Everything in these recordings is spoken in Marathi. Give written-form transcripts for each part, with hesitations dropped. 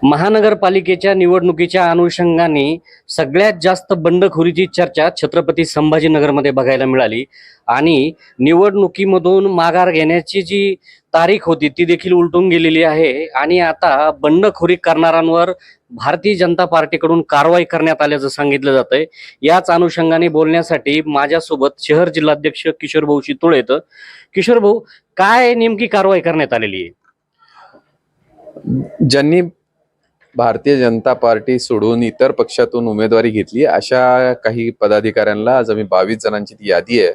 महानगरपालिकेच्या निवडणुकीच्या अनुषंगाने सगळ्यात जास्त बंडखोरीची चर्चा छत्रपती संभाजीनगरमध्ये बघायला मिळाली आणि निवडणुकीमधून माघार घेण्याची जी तारीख होती ती देखील उलटून गेलेली आहे आणि आता बंडखोरी करणाऱ्यांवर भारतीय जनता पार्टीकडून कारवाई करण्यात आल्याचं सांगितलं जातंय। याच अनुषंगाने बोलण्यासाठी माझ्यासोबत शहर जिल्हाध्यक्ष किशोर भाऊ शितोळे आहेत। किशोर भाऊ, काय नेमकी कारवाई करण्यात आलेली आहे? ज्यांनी भारतीय जनता पार्टी सोडून इतर पक्षातून उमेदवारी घेतली अशा काही पदाधिकाऱ्यांना आज आम्ही 22 जणांची ती यादी आहे,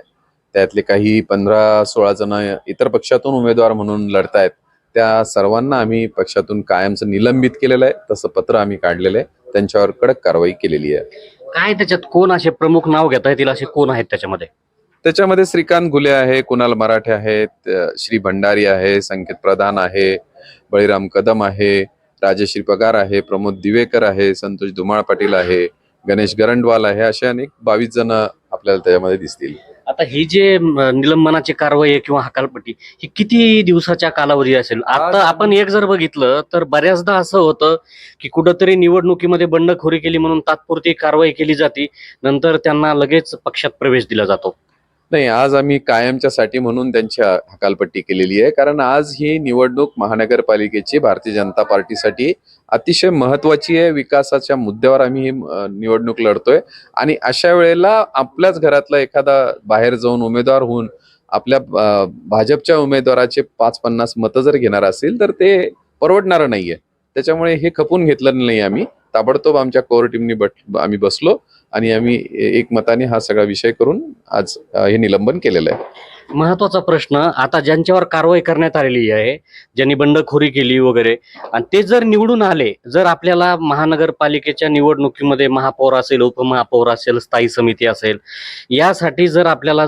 त्यातले काही 15-16 जण इतर पक्षातून उमेदवार म्हणून लढतायत, त्या सर्वांना आम्ही पक्षातून कायमचं निलंबित केलेलं आहे। तसं पत्र आम्ही काढलेलं आहे, त्यांच्यावर कडक कारवाई केलेली आहे। काय त्याच्यात कोण असे प्रमुख नाव घेता येतील असे कोण आहेत त्याच्यामध्ये? त्याच्यामध्ये श्रीकांत घुले आहे, कुणाल मराठे आहेत, श्री भंडारी आहे, संकेत प्रधान आहे, बळीराम कदम आहे, राजश्री पगार आहे, प्रमोद दिवेकर आहे, संतोष धुमाळ पाटील आहे, गणेश गरंडवाल आहे, असे अनेक 22 जण आपल्याला त्याच्यामध्ये दिसतील। आता ही जे निलंबनाची कारवाई आहे किंवा हकालपट्टी ही किती दिवसाच्या कालावधी असेल? आता आपण एक जर बघितलं तर बऱ्याचदा असं होतं की कुठंतरी निवडणुकीमध्ये बंडखोरी केली म्हणून तात्पुरती कारवाई केली जाते, नंतर त्यांना लगेच पक्षात प्रवेश दिला जातो। नाही, आज आम्ही कायमच्यासाठी म्हणून त्यांची हकालपट्टी केलेली आहे, कारण आज ही निवडणूक महानगरपालिकेची भारतीय जनता पार्टीसाठी अतिशय महत्वाची आहे। विकासाच्या मुद्द्यावर आम्ही ही निवडणूक लढतोय आणि अशा वेळेला आपल्याच घरातला एखादा बाहेर जाऊन उमेदवार होऊन आपल्या भाजपच्या उमेदवाराचे 5-50 मतं जर घेणार असेल तर ते परवडणारं नाहीये। त्याच्यामुळे हे खपून घेतलं नाही, आम्ही ताबडतोब आमच्या कोर टीमनी आम्ही बसलो आणि आम्ही एकमताने हा सगळा विषय करून आज हे निलंबन केलेलं आहे। महत्वाचा प्रश्न, आता ज्यांच्यावर कारवाई करण्यात आलेली आहे, ज्यांनी बंडखोरी केली वगैरे, आणि ते जर निवडून आले, जर आपल्याला महानगरपालिकेच्या निवडणुकीमध्ये महापौर असेल, उपमहापौर असेल, स्थायी समिती असेल, यासाठी जर आपल्याला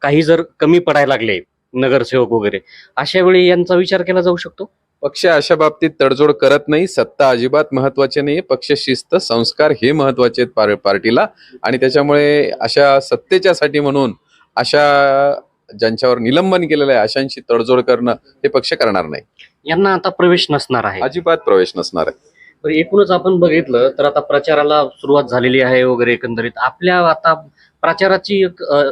काही कमी पडायला लागले नगरसेवक वगैरे, अशा वेळी यांचा विचार केला जाऊ शकतो? पक्ष अशा बाबतीत तडजोड करत नाही। सत्ता अजिबात महत्वाचे नाही, पक्ष शिस्त संस्कार हे महत्वाचे आहेत पार्टीला, आणि त्याच्यामुळे अशा सत्तेच्यासाठी म्हणून अशा ज्यांच्यावर निलंबन केलेलं आहे अशांशी तडजोड करणं हे पक्ष करणार नाही। यांना आता प्रवेश नसणार आहे, अजिबात प्रवेश नसणार आहे। एकूणच आपण बघितलं तर आता प्रचाराला सुरुवात झालेली आहे वगैरे, एकंदरीत आपल्या आता प्रचाराची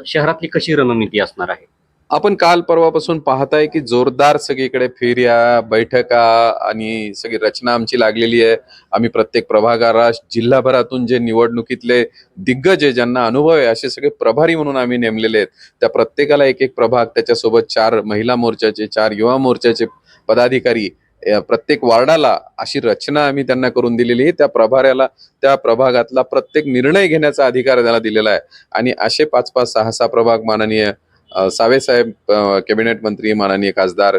शहरातली कशी रणनीती असणार आहे? आपण काल परवापासून पाहताय की जोरदार सगळीकडे फेऱ्या, बैठका आणि सगळी रचना आमची लागलेली आहे। आम्ही प्रत्येक प्रभागाला जिल्हाभरातून जे निवडणुकीतले दिग्गज आहे, ज्यांना अनुभव आहे, असे सगळे प्रभारी म्हणून आम्ही नेमलेले आहेत। त्या प्रत्येकाला एक प्रभाग, त्याच्यासोबत 4 महिला मोर्चाचे, 4 युवा मोर्चाचे पदाधिकारी, प्रत्येक वार्डाला अशी रचना आम्ही त्यांना करून दिलेली आहे। त्या प्रभाऱ्याला त्या प्रभागातला प्रत्येक निर्णय घेण्याचा अधिकार त्याला दिलेला आहे आणि असे 5-5, 6-6 प्रभाग माननीय सावे साहेब, कॅबिनेट मंत्री माननीय खासदार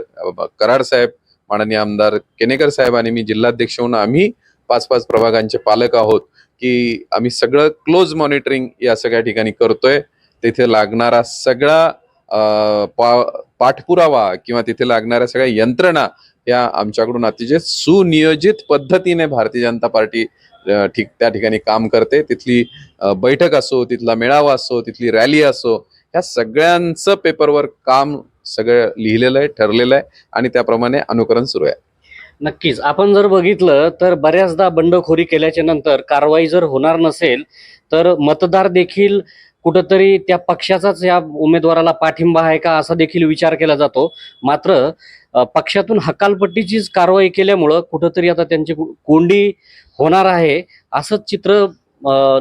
कराड साहेब, माननीय आमदार केनेकर साहेब आणि मी जिल्हाध्यक्ष म्हणून आम्ही 5-5 प्रभागांचे पालक आहोत की आम्ही सगळं क्लोज मॉनिटरिंग या सगळ्या ठिकाणी करतोय। तिथे लागणारा सगळा पाठपुरावा किंवा तिथे लागणाऱ्या सगळ्या यंत्रणा या आमच्याकडून अतिशय सुनियोजित पद्धतीने भारतीय जनता पार्टी त्या ठिकाणी काम करते। तिथली बैठक असो, तिथला मेळावा असो, तिथली रॅली असो, या सगळ्यांचं पेपरवर काम सगळं लिहिलेलं आहे, ठरलेलं आहे आणि त्याप्रमाणे अनुकरण सुरू आहे। नक्कीच आपण जर बघितलं तर बऱ्याचदा बंडखोरी केल्याच्या नंतर कारवाई जर होणार नसेल तर मतदार देखील कुठंतरी त्या पक्षाचाच या उमेदवाराला पाठिंबा आहे का असा देखील विचार केला जातो। मात्र पक्षातून हकालपट्टीचीच कारवाई केल्यामुळं कुठंतरी आता त्यांची कोंडी होणार आहे असं चित्र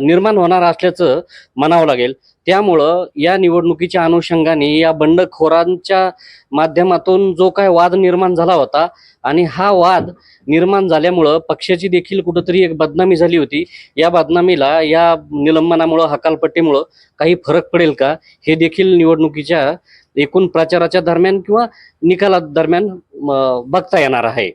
निर्माण होणार असल्याचं म्हणावं लागेल। त्यामुळं या निवडणुकीच्या अनुषंगाने या बंडखोरांच्या माध्यमातून जो काय वाद निर्माण झाला होता आणि हा वाद निर्माण झाल्यामुळं पक्षाची देखील कुठंतरी एक बदनामी झाली होती, या बदनामीला या निलंबनामुळं, हकालपट्टीमुळं काही फरक पडेल का हे देखील निवडणुकीच्या एकूण प्रचाराच्या दरम्यान किंवा निकाला दरम्यान बघता येणार आहे।